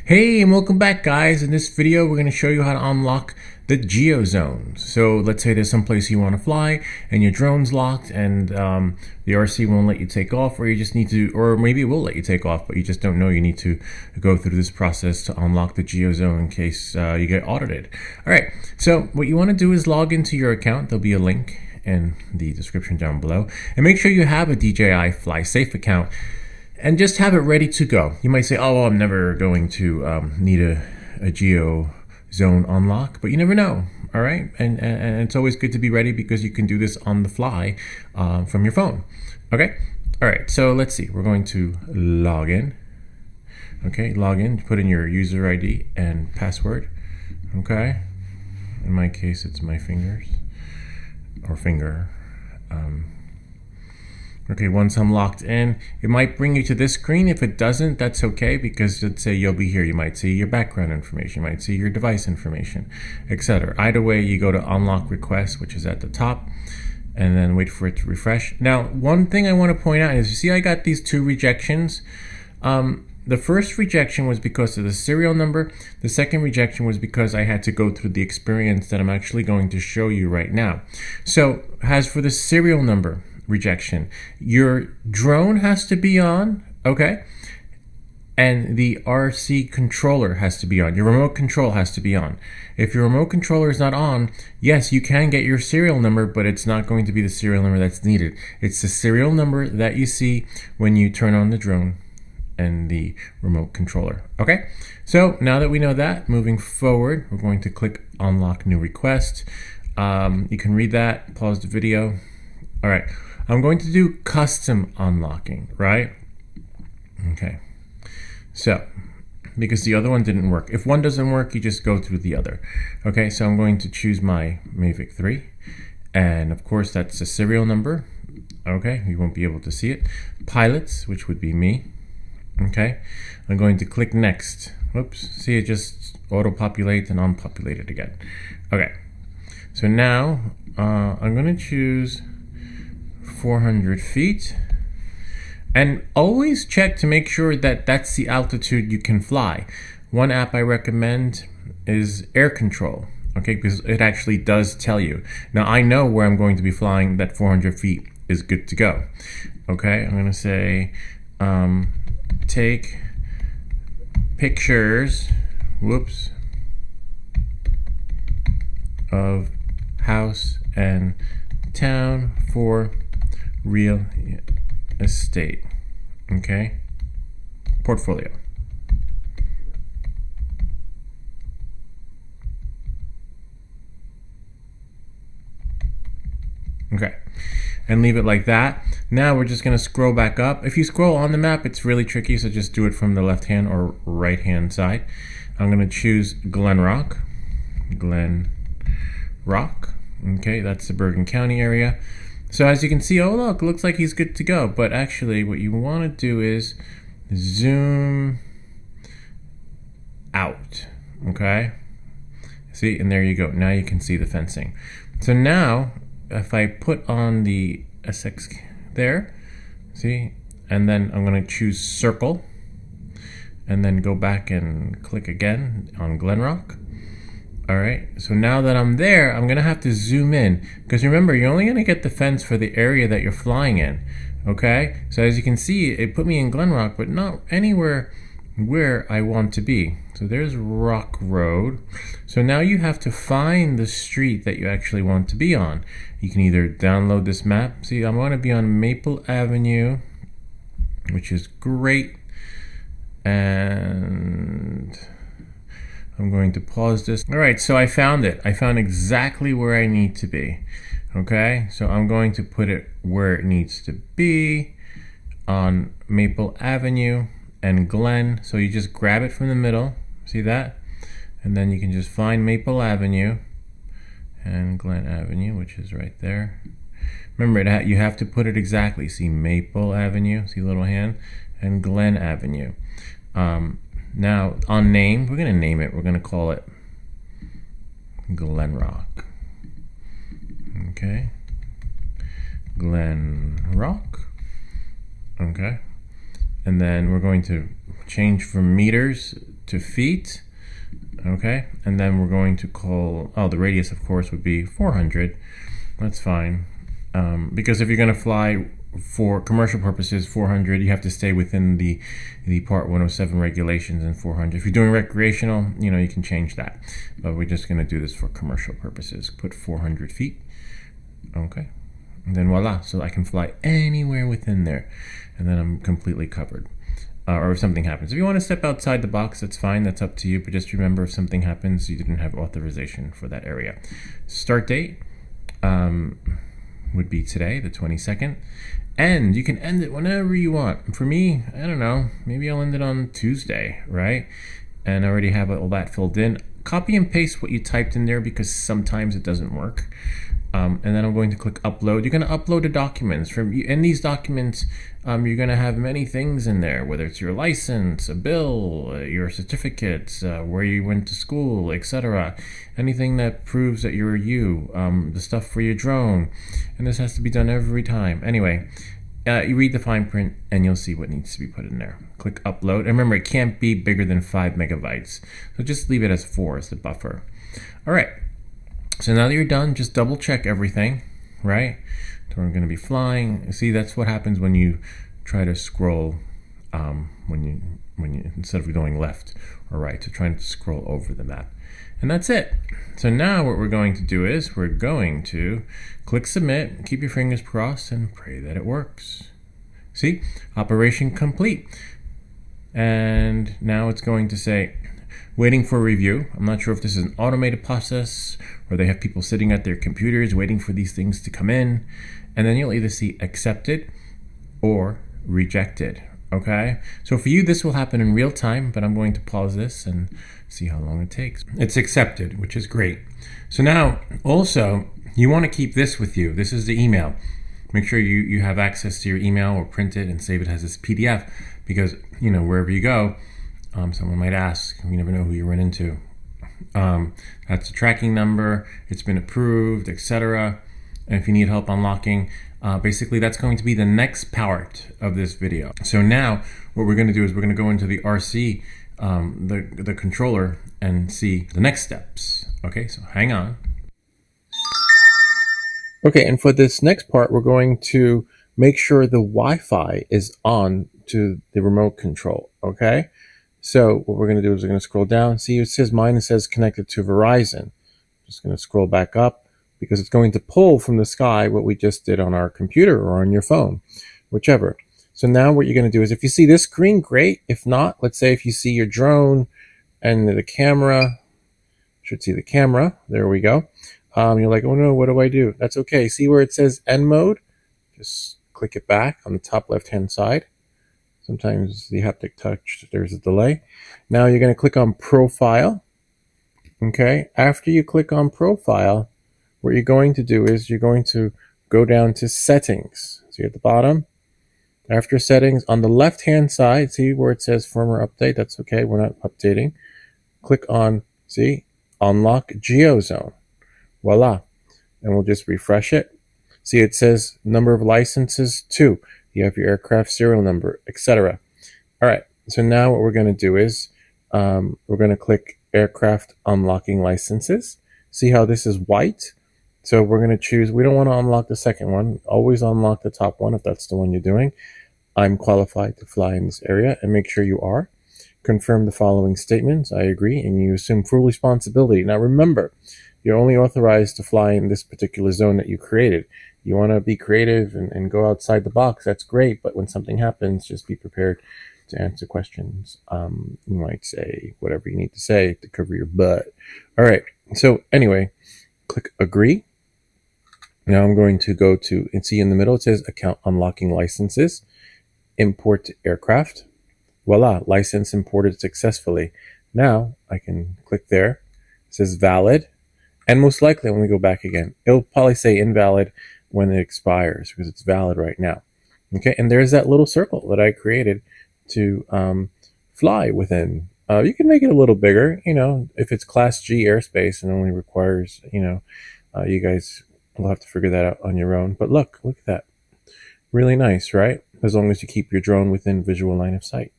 Hey, and welcome back, guys. In this video, we're going to show you how to unlock the Geo Zone. So let's say there's some place you want to fly and your drone's locked and the RC won't let you take off, or you just need to, or maybe it will let you take off, but you just don't know you need to go through this process to unlock the Geo Zone in case you get audited. All right, so what you want to do is log into your account. There'll be a link in the description down below, and make sure you have a DJI Fly Safe account and just have it ready to go. You might say, oh, well, I'm never going to need a Geo Zone unlock, but you never know, all right? And it's always good to be ready because you can do this on the fly from your phone, okay? All right, so let's see. We're going to log in. Okay, log in, put in your user ID and password, okay? In my case, it's my fingers, or finger. Okay, once I'm locked in, it might bring you to this screen. If it doesn't, that's okay, because let's say you'll be here. You might see your background information, you might see your device information, etc. Either way, you go to unlock request, which is at the top, and then wait for it to refresh. Now, one thing I want to point out is, you see I got these two rejections. The first rejection was because of the serial number. The second rejection was because I had to go through the experience that I'm actually going to show you right now. So, as for the serial number rejection, your drone has to be on, okay? And the RC controller has to be on. Your remote control has to be on. If your remote controller is not on, yes, you can get your serial number, but it's not going to be the serial number that's needed. It's the serial number that you see when you turn on the drone and the remote controller. Okay, so now that we know that, moving forward, we're going to click unlock new request. You can read that, pause the video. All right, I'm going to do custom unlocking, right? Okay, so because the other one didn't work. If one doesn't work, you just go through the other. Okay, so I'm going to choose my Mavic 3, and of course that's the serial number. Okay, you won't be able to see it. Pilots, which would be me. Okay, I'm going to click next. Whoops, see, it just auto-populates and unpopulated again. Okay, so now I'm going to choose 400 feet, and always check to make sure that that's the altitude you can fly. One app I recommend is Air Control, okay, because it actually does tell you. Now I know where I'm going to be flying, that 400 feet is good to go. Okay, I'm going to say take pictures, whoops, of house and town for real estate, okay, portfolio. Okay, and leave it like that. Now we're just going to scroll back up. If you scroll on the map, it's really tricky, so just do it from the left hand or right hand side. I'm going to choose Glen Rock. Okay, that's the Bergen County area. So as you can see, oh look, looks like he's good to go. But actually what you want to do is zoom out, okay? See, and there you go. Now you can see the fencing. So now if I put on the SX there, see, and then I'm going to choose circle, and then go back and click again on Glen Rock. All right, so now that I'm there, I'm going to have to zoom in, because remember, you're only going to get the fence for the area that you're flying in, okay? So as you can see, it put me in Glen Rock, but not anywhere where I want to be. So there's Rock Road. So now you have to find the street that you actually want to be on. You can either download this map. See, I'm going to be on Maple Avenue, which is great. And I'm going to pause this. All right, so I found it. I found exactly where I need to be. Okay, so I'm going to put it where it needs to be on Maple Avenue and Glen. So you just grab it from the middle, see that? And then you can just find Maple Avenue and Glen Avenue, which is right there. Remember, you have to put it exactly. See Maple Avenue, see little hand, and Glen Avenue. Now on name, we're gonna name it. We're gonna call it Glen Rock. Okay, Glen Rock. Okay, and then we're going to change from meters to feet. Okay, and then we're going to call, oh, the radius of course would be 400. That's fine, because if you're going to fly for commercial purposes 400, you have to stay within the Part 107 regulations and 400. If you're doing recreational, you can change that, but we're just going to do this for commercial purposes. Put 400 feet. Okay, and then voila, so I can fly anywhere within there, and then I'm completely covered. Or if something happens, if you want to step outside the box, that's fine, that's up to you, but just remember, if something happens, you didn't have authorization for that area. Start date would be today, the 22nd, and you can end it whenever you want. For me, I don't know, maybe I'll end it on Tuesday, right? And I already have all that filled in. Copy and paste what you typed in there, because sometimes it doesn't work. And then I'm going to click upload. You're going to upload the documents. In these documents, you're going to have many things in there, whether it's your license, a bill, your certificates, where you went to school, etc. Anything that proves that you're you, the stuff for your drone. And this has to be done every time. Anyway, you read the fine print and you'll see what needs to be put in there. Click upload. And remember, it can't be bigger than 5 megabytes. So just leave it as 4 as the buffer. All right. So now that you're done, just double check everything, right? So we're going to be flying. See, that's what happens when you try to scroll, when you instead of going left or right, to trying to scroll over the map. And that's it. So now what we're going to do is we're going to click submit, keep your fingers crossed, and pray that it works. See, operation complete. And now it's going to say, waiting for review. I'm not sure if this is an automated process or they have people sitting at their computers waiting for these things to come in. And then you'll either see accepted or rejected. Okay, so for you this will happen in real time, but I'm going to pause this and see how long it takes. It's accepted, which is great. So now also you want to keep this with you. This is the email. Make sure you have access to your email, or print it and save it as this PDF, because wherever you go, someone might ask. You never know who you run into. That's a tracking number. It's been approved, etc. And if you need help unlocking, basically that's going to be the next part of this video. So now what we're going to do is we're going to go into the RC, the controller, and see the next steps. Okay, so hang on. Okay, and for this next part, we're going to make sure the Wi-Fi is on to the remote control. Okay. So what we're going to do is we're going to scroll down. See, it says mine, it says connected to Verizon. Just going to scroll back up, because it's going to pull from the sky what we just did on our computer or on your phone, whichever. So now what you're going to do is, if you see this screen, great. If not, let's say if you see your drone and the camera, should see the camera. There we go. You're like, oh no, what do I do? That's okay. See where it says end mode? Just click it back on the top left-hand side. Sometimes the haptic touch, there's a delay. Now you're going to click on profile. Okay. After you click on profile, what you're going to do is you're going to go down to settings. See at the bottom. After settings, on the left-hand side, see where it says firmware update? That's okay. We're not updating. Click on, see, Unlock Geo Zone. Voila. And we'll just refresh it. See, it says number of licenses 2. You have your aircraft serial number, etc. All right. So now what we're going to do is we're going to click aircraft unlocking licenses. See how this is white? So we're going to choose, we don't want to unlock the second one. Always unlock the top one if that's the one you're doing. I'm qualified to fly in this area, and make sure you are. Confirm the following statements. I agree, and you assume full responsibility. Now remember, you're only authorized to fly in this particular zone that you created. You want to be creative and go outside the box. That's great, but when something happens, just be prepared to answer questions. You might say whatever you need to say to cover your butt. All right, so anyway, click agree. Now I'm going to go to, and see in the middle it says account unlocking licenses, import to aircraft. Voila, license imported successfully. Now I can click there. It says valid. And most likely when we go back again, it'll probably say invalid when it expires, because it's valid right now. Okay, and there's that little circle that I created to fly within. You can make it a little bigger, if it's Class G airspace and only requires, you guys will have to figure that out on your own. But look at that. Really nice, right? As long as you keep your drone within visual line of sight.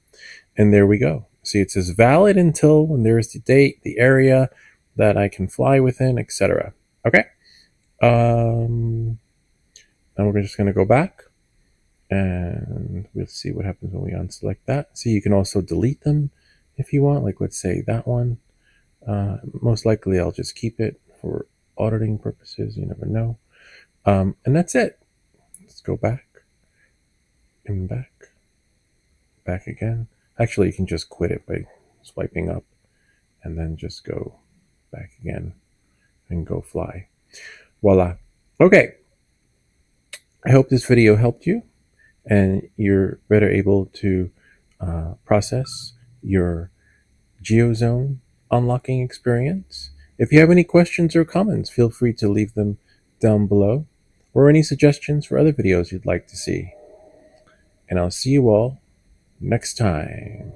And there we go. See, it says valid until, and there's the date, the area that I can fly within, etc. Okay. Now we're just going to go back, and we'll see what happens when we unselect that. See, you can also delete them if you want. Like, let's say that one. Most likely, I'll just keep it for auditing purposes. You never know. And that's it. Let's go back and back again. Actually, you can just quit it by swiping up and then just go back again and go fly. Voila. Okay. I hope this video helped you and you're better able to process your Geo Zone unlocking experience. If you have any questions or comments, feel free to leave them down below, or any suggestions for other videos you'd like to see. And I'll see you all next time.